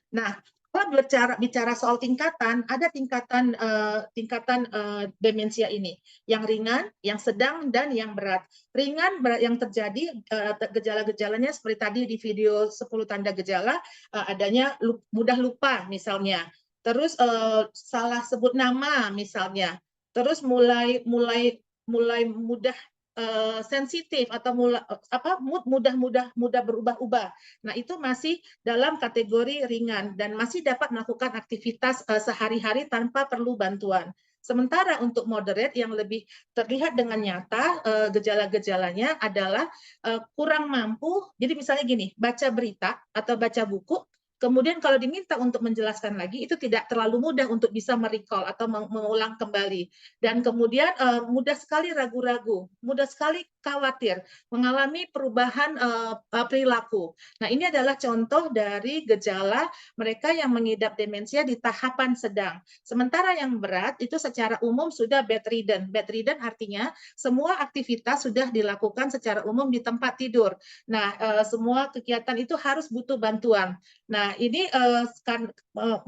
Nah, kalau bicara soal tingkatan, ada tingkatan demensia ini, yang ringan, yang sedang, dan yang berat. Ringan yang terjadi gejala-gejalanya seperti tadi di video 10 tanda gejala, adanya mudah lupa misalnya, terus salah sebut nama misalnya, terus mulai mulai mulai mudah sensitif atau mudah berubah-ubah. Nah, itu masih dalam kategori ringan dan masih dapat melakukan aktivitas sehari-hari tanpa perlu bantuan. Sementara untuk moderate yang lebih terlihat dengan nyata gejala-gejalanya adalah kurang mampu. Jadi misalnya gini, baca berita atau baca buku, kemudian kalau diminta untuk menjelaskan lagi itu tidak terlalu mudah untuk bisa merecall atau mengulang kembali. Dan kemudian mudah sekali ragu-ragu, mudah sekali khawatir, mengalami perubahan perilaku. Nah, ini adalah contoh dari gejala mereka yang mengidap demensia di tahapan sedang. Sementara yang berat itu secara umum sudah bedridden. Bedridden artinya semua aktivitas sudah dilakukan secara umum di tempat tidur. Nah, semua kegiatan itu harus butuh bantuan. Nah, ini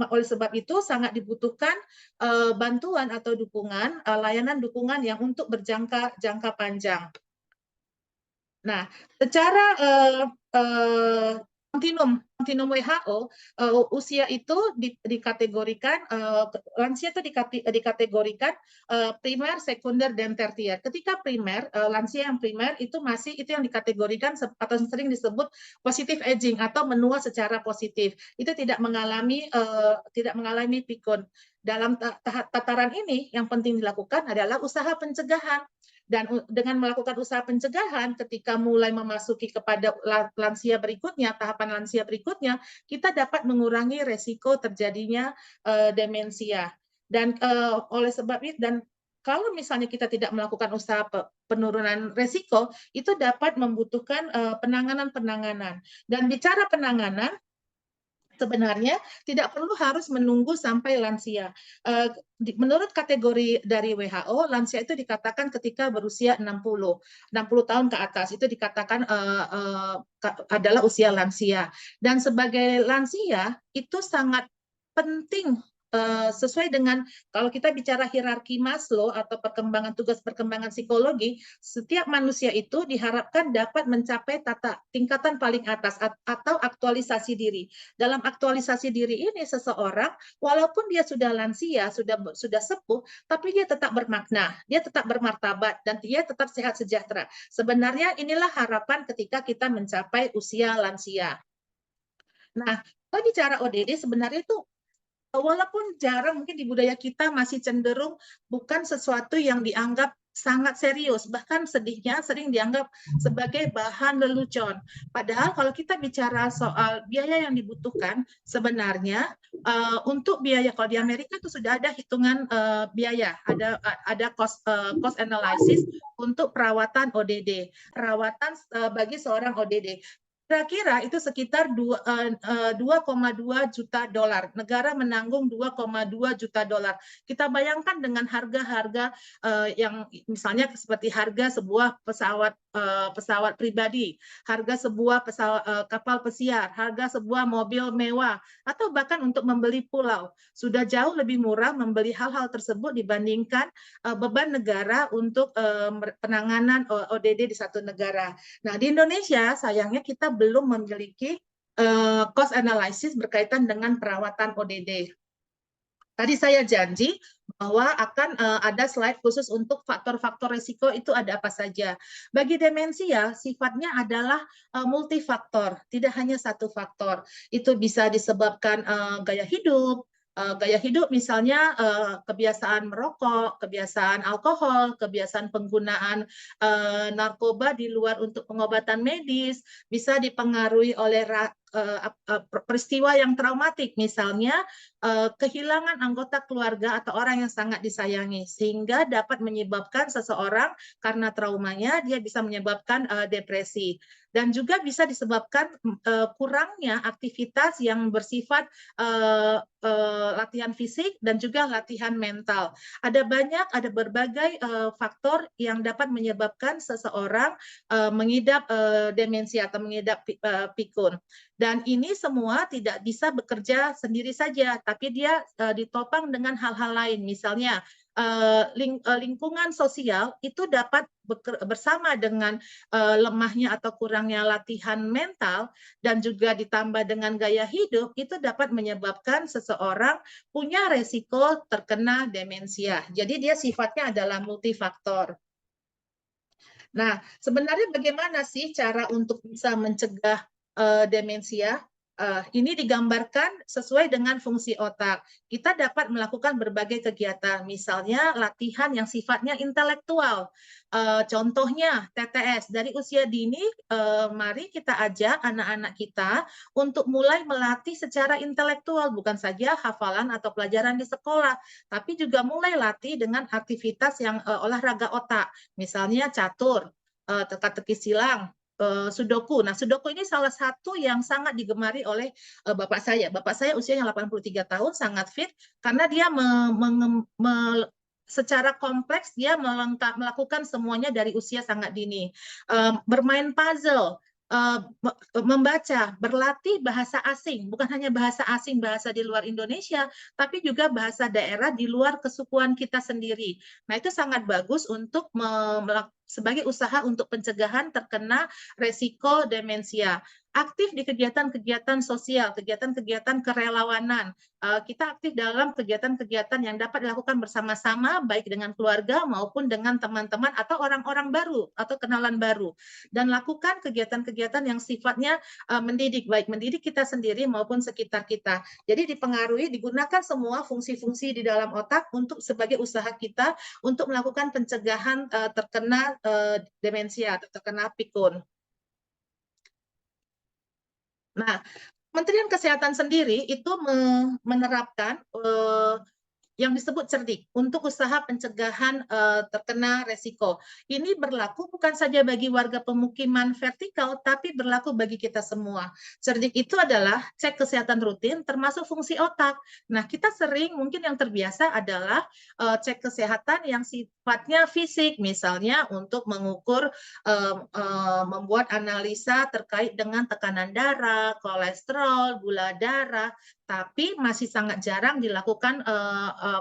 oleh sebab itu sangat dibutuhkan bantuan atau dukungan, layanan dukungan yang untuk jangka panjang. Nah, secara kontinum WHO, usia itu dikategorikan, lansia itu dikategorikan primer, sekunder, dan tertier. Ketika primer, lansia yang primer itu masih itu yang dikategorikan atau sering disebut positive aging atau menua secara positif. Itu tidak mengalami pikun. Dalam tataran ini, yang penting dilakukan adalah usaha pencegahan. Dan dengan melakukan usaha pencegahan, ketika mulai memasuki kepada lansia berikutnya, tahapan lansia berikutnya, kita dapat mengurangi resiko terjadinya demensia. Dan oleh sebab itu, dan kalau misalnya kita tidak melakukan usaha penurunan resiko, itu dapat membutuhkan penanganan-penanganan. Dan bicara penanganan, sebenarnya tidak perlu harus menunggu sampai lansia. Menurut kategori dari WHO, lansia itu dikatakan ketika berusia 60 tahun ke atas, itu dikatakan adalah usia lansia. Dan sebagai lansia, itu sangat penting sesuai dengan kalau kita bicara hierarki Maslow atau tugas perkembangan psikologi, setiap manusia itu diharapkan dapat mencapai tingkatan paling atas atau aktualisasi diri. Dalam aktualisasi diri ini seseorang walaupun dia sudah lansia, sudah sepuh, tapi dia tetap bermakna, dia tetap bermartabat, dan dia tetap sehat sejahtera. Sebenarnya inilah harapan ketika kita mencapai usia lansia. Nah, kalau bicara ODD sebenarnya itu walaupun jarang, mungkin di budaya kita masih cenderung bukan sesuatu yang dianggap sangat serius, bahkan sedihnya sering dianggap sebagai bahan lelucon. Padahal kalau kita bicara soal biaya yang dibutuhkan, sebenarnya untuk biaya, kalau di Amerika itu sudah ada hitungan biaya, ada cost analysis untuk perawatan ODD, perawatan bagi seorang ODD. Kira-kira itu sekitar 2,2 juta dolar. Negara menanggung 2,2 juta dolar. Kita bayangkan dengan harga-harga yang misalnya seperti harga sebuah pesawat pribadi, harga sebuah kapal pesiar, harga sebuah mobil mewah, atau bahkan untuk membeli pulau. Sudah jauh lebih murah membeli hal-hal tersebut dibandingkan beban negara untuk penanganan ODD di satu negara. Nah, di Indonesia sayangnya kita belum memiliki cost analysis berkaitan dengan perawatan ODD. Tadi saya janji bahwa akan ada slide khusus untuk faktor-faktor risiko itu ada apa saja. Bagi demensia, sifatnya adalah multifaktor, tidak hanya satu faktor. Itu bisa disebabkan gaya hidup misalnya kebiasaan merokok, kebiasaan alkohol, kebiasaan penggunaan narkoba di luar untuk pengobatan medis, bisa dipengaruhi oleh peristiwa yang traumatik, misalnya kehilangan anggota keluarga atau orang yang sangat disayangi, sehingga dapat menyebabkan seseorang karena traumanya dia bisa menyebabkan depresi. Dan juga bisa disebabkan kurangnya aktivitas yang bersifat latihan fisik dan juga latihan mental. Ada berbagai faktor yang dapat menyebabkan seseorang mengidap demensia atau mengidap pikun. Dan ini semua tidak bisa bekerja sendiri saja, tapi dia ditopang dengan hal-hal lain. Misalnya lingkungan sosial itu dapat bersama dengan lemahnya atau kurangnya latihan mental dan juga ditambah dengan gaya hidup, itu dapat menyebabkan seseorang punya resiko terkena demensia. Jadi dia sifatnya adalah multifaktor. Nah, sebenarnya bagaimana sih cara untuk bisa mencegah demensia? Ini digambarkan sesuai dengan fungsi otak. Kita dapat melakukan berbagai kegiatan, misalnya latihan yang sifatnya intelektual. Contohnya TTS, dari usia dini, mari kita ajak anak-anak kita untuk mulai melatih secara intelektual, bukan saja hafalan atau pelajaran di sekolah, tapi juga mulai latih dengan aktivitas yang olahraga otak, misalnya catur, teka-teki silang, Sudoku. Nah, Sudoku ini salah satu yang sangat digemari oleh bapak saya. Bapak saya usianya 83 tahun, sangat fit, karena dia secara kompleks dia melakukan semuanya dari usia sangat dini. Bermain puzzle, membaca, berlatih bahasa asing, bukan hanya bahasa asing, bahasa di luar Indonesia, tapi juga bahasa daerah di luar kesukuan kita sendiri. Nah, itu sangat bagus untuk sebagai usaha untuk pencegahan terkena resiko demensia. Aktif di kegiatan-kegiatan sosial, kegiatan-kegiatan kerelawanan. Kita aktif dalam kegiatan-kegiatan yang dapat dilakukan bersama-sama, baik dengan keluarga maupun dengan teman-teman atau orang-orang baru atau kenalan baru. Dan lakukan kegiatan-kegiatan yang sifatnya mendidik, baik mendidik kita sendiri maupun sekitar kita. Jadi dipengaruhi, digunakan semua fungsi-fungsi di dalam otak untuk sebagai usaha kita untuk melakukan pencegahan terkena demensia atau terkena pikun. Nah, Kementerian Kesehatan sendiri itu menerapkan yang disebut cerdik untuk usaha pencegahan terkena resiko. Ini berlaku bukan saja bagi warga pemukiman vertikal, tapi berlaku bagi kita semua. Cerdik itu adalah cek kesehatan rutin termasuk fungsi otak. Nah, kita sering mungkin yang terbiasa adalah cek kesehatan yang sifatnya fisik, misalnya untuk mengukur, membuat analisa terkait dengan tekanan darah, kolesterol, gula darah, tapi masih sangat jarang dilakukan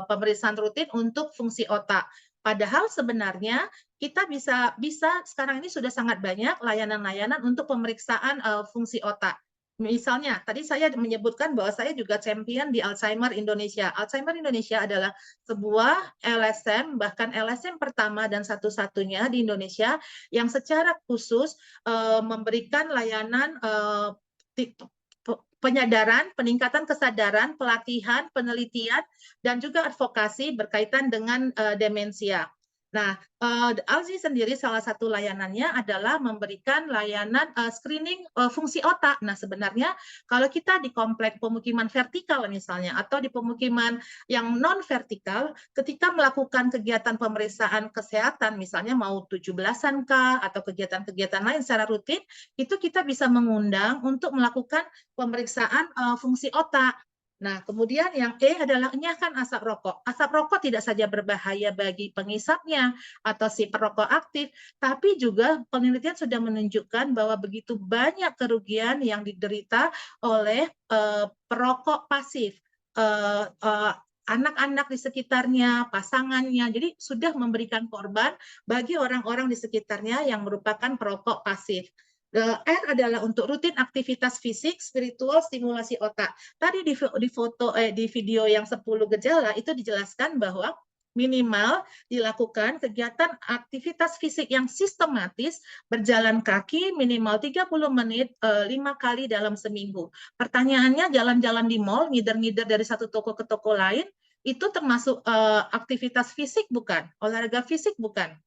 pemeriksaan rutin untuk fungsi otak. Padahal sebenarnya kita bisa sekarang ini sudah sangat banyak layanan-layanan untuk pemeriksaan fungsi otak. Misalnya, tadi saya menyebutkan bahwa saya juga champion di Alzheimer Indonesia. Alzheimer Indonesia adalah sebuah LSM, bahkan LSM pertama dan satu-satunya di Indonesia yang secara khusus memberikan layanan penyadaran, peningkatan kesadaran, pelatihan, penelitian, dan juga advokasi berkaitan dengan demensia. Nah, Alzi sendiri salah satu layanannya adalah memberikan layanan screening fungsi otak. Nah, sebenarnya kalau kita di komplek pemukiman vertikal misalnya, atau di pemukiman yang non-vertikal, ketika melakukan kegiatan pemeriksaan kesehatan, misalnya mau 17-an atau kegiatan-kegiatan lain secara rutin, itu kita bisa mengundang untuk melakukan pemeriksaan fungsi otak. Nah, kemudian yang adalah enyahkan asap rokok. Asap rokok tidak saja berbahaya bagi pengisapnya atau si perokok aktif, tapi juga penelitian sudah menunjukkan bahwa begitu banyak kerugian yang diderita oleh perokok pasif. Anak-anak di sekitarnya, pasangannya, jadi sudah memberikan korban bagi orang-orang di sekitarnya yang merupakan perokok pasif. R adalah untuk rutin aktivitas fisik, spiritual, stimulasi otak. Tadi di video yang 10 gejala itu dijelaskan bahwa minimal dilakukan kegiatan aktivitas fisik yang sistematis, berjalan kaki minimal 30 menit 5 kali dalam seminggu. Pertanyaannya, jalan-jalan di mall, ngider-ngider dari satu toko ke toko lain, itu termasuk aktivitas fisik bukan? Olahraga fisik bukan?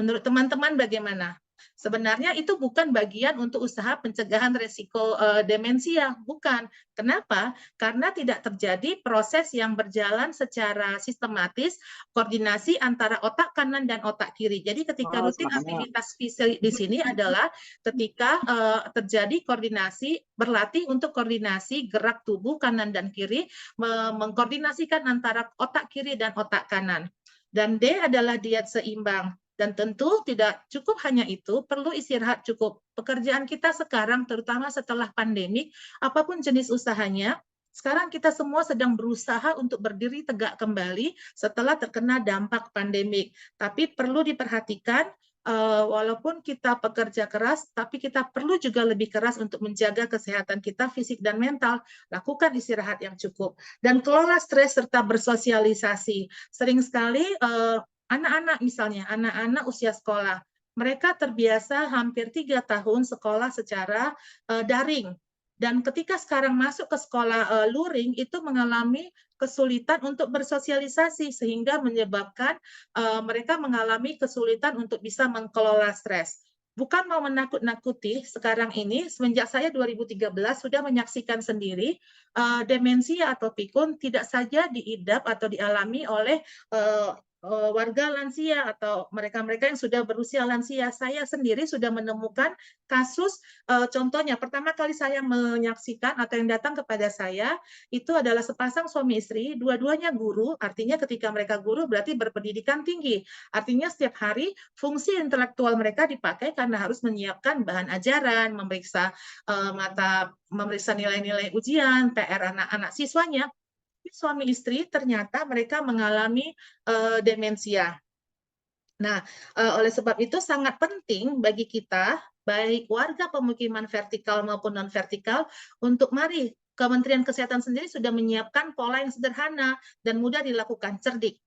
Menurut teman-teman bagaimana? Sebenarnya itu bukan bagian untuk usaha pencegahan resiko demensia, bukan. Kenapa? Karena tidak terjadi proses yang berjalan secara sistematis, koordinasi antara otak kanan dan otak kiri. Jadi ketika Oh, rutin makanya aktivitas fisik di sini adalah ketika terjadi koordinasi, berlatih untuk koordinasi gerak tubuh kanan dan kiri, mengkoordinasikan antara otak kiri dan otak kanan. Dan D adalah diet seimbang. Dan tentu tidak cukup hanya itu, perlu istirahat cukup. Pekerjaan kita sekarang, terutama setelah pandemi, apapun jenis usahanya, sekarang kita semua sedang berusaha untuk berdiri tegak kembali setelah terkena dampak pandemik. Tapi perlu diperhatikan, walaupun kita pekerja keras, tapi kita perlu juga lebih keras untuk menjaga kesehatan kita fisik dan mental. Lakukan istirahat yang cukup. Dan kelola stres serta bersosialisasi. Sering sekali anak-anak misalnya, anak-anak usia sekolah, mereka terbiasa hampir 3 tahun sekolah secara daring. Dan ketika sekarang masuk ke sekolah luring, itu mengalami kesulitan untuk bersosialisasi, sehingga menyebabkan mereka mengalami kesulitan untuk bisa mengelola stres. Bukan mau menakut-nakuti, sekarang ini semenjak saya 2013 sudah menyaksikan sendiri demensia atau pikun tidak saja diidap atau dialami oleh warga lansia atau mereka-mereka yang sudah berusia lansia. Saya sendiri sudah menemukan kasus, contohnya pertama kali saya menyaksikan atau yang datang kepada saya itu adalah sepasang suami istri, dua-duanya guru, artinya ketika mereka guru berarti berpendidikan tinggi. Artinya setiap hari fungsi intelektual mereka dipakai karena harus menyiapkan bahan ajaran, memeriksa nilai-nilai ujian, PR anak-anak siswanya. Suami istri ternyata mereka mengalami demensia. Nah, oleh sebab itu sangat penting bagi kita, baik warga pemukiman vertikal maupun non-vertikal, untuk mari Kementerian Kesehatan sendiri sudah menyiapkan pola yang sederhana dan mudah dilakukan, cerdik.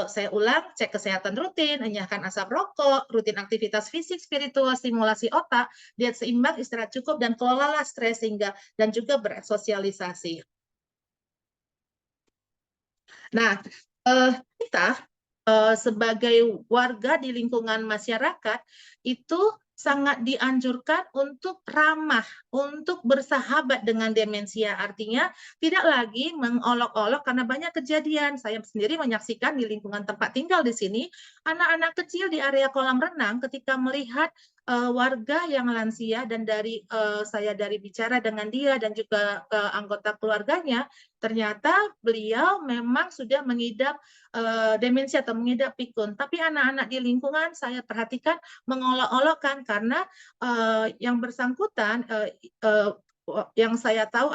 Saya ulang, cek kesehatan rutin, enyahkan asap rokok, rutin aktivitas fisik, spiritual, stimulasi otak, diet seimbang, istirahat cukup, dan kelolalah stres sehingga dan juga bersosialisasi. Nah, kita sebagai warga di lingkungan masyarakat itu sangat dianjurkan untuk ramah, untuk bersahabat dengan demensia. Artinya tidak lagi mengolok-olok karena banyak kejadian. Saya sendiri menyaksikan di lingkungan tempat tinggal di sini, anak-anak kecil di area kolam renang ketika melihat warga yang lansia dan saya dari bicara dengan dia dan juga anggota keluarganya, ternyata beliau memang sudah mengidap demensia atau mengidap pikun. Tapi anak-anak di lingkungan saya perhatikan mengolok-olokkan karena yang bersangkutan yang saya tahu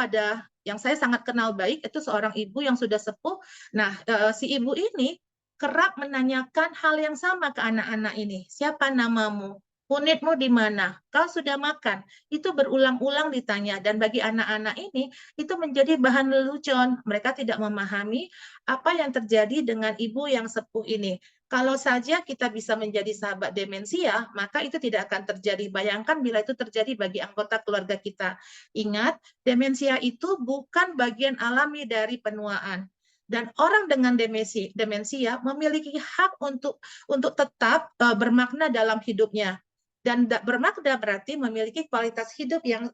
yang saya sangat kenal baik itu seorang ibu yang sudah sepuh. Nah, si ibu ini kerap menanyakan hal yang sama ke anak-anak ini. Siapa namamu? Unitmu di mana? Kau sudah makan? Itu berulang-ulang ditanya. Dan bagi anak-anak ini, itu menjadi bahan lelucon. Mereka tidak memahami apa yang terjadi dengan ibu yang sepuh ini. Kalau saja kita bisa menjadi sahabat demensia, maka itu tidak akan terjadi. Bayangkan bila itu terjadi bagi anggota keluarga kita. Ingat, demensia itu bukan bagian alami dari penuaan. Dan orang dengan demensia memiliki hak untuk tetap bermakna dalam hidupnya. Dan bermakna berarti memiliki kualitas hidup yang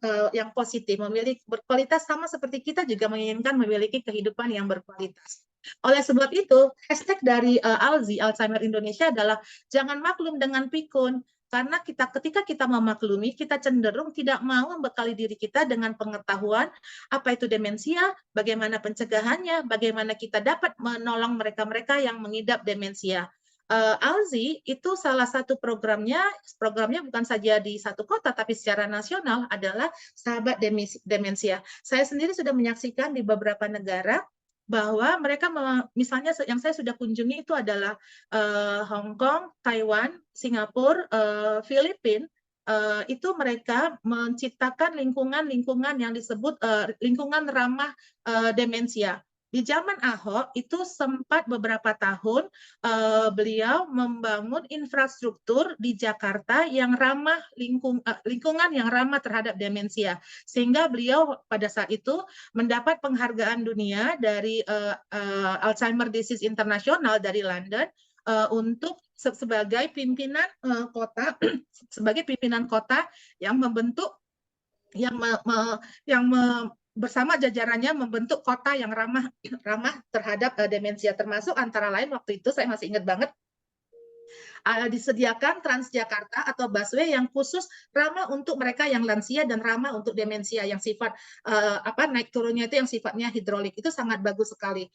positif, memiliki berkualitas sama seperti kita juga menginginkan memiliki kehidupan yang berkualitas. Oleh sebab itu, hashtag dari Alzheimer Indonesia adalah jangan maklum dengan pikun. Karena ketika kita memaklumi, kita cenderung tidak mau membekali diri kita dengan pengetahuan apa itu demensia, bagaimana pencegahannya, bagaimana kita dapat menolong mereka-mereka yang mengidap demensia. Alzi itu salah satu programnya bukan saja di satu kota, tapi secara nasional adalah Sahabat Demensia. Saya sendiri sudah menyaksikan di beberapa negara bahwa mereka misalnya yang saya sudah kunjungi itu adalah Hong Kong, Taiwan, Singapura, Filipina, itu mereka menciptakan lingkungan-lingkungan yang disebut lingkungan ramah demensia. Di zaman Ahok itu sempat beberapa tahun beliau membangun infrastruktur di Jakarta yang ramah lingkungan yang ramah terhadap demensia, sehingga beliau pada saat itu mendapat penghargaan dunia dari Alzheimer Disease International dari London untuk sebagai pimpinan kota sebagai pimpinan kota yang membentuk yang bersama jajarannya membentuk kota yang ramah terhadap demensia, termasuk antara lain waktu itu saya masih ingat banget disediakan Transjakarta atau busway yang khusus ramah untuk mereka yang lansia dan ramah untuk demensia yang sifat naik turunnya itu yang sifatnya hidrolik, itu sangat bagus sekali.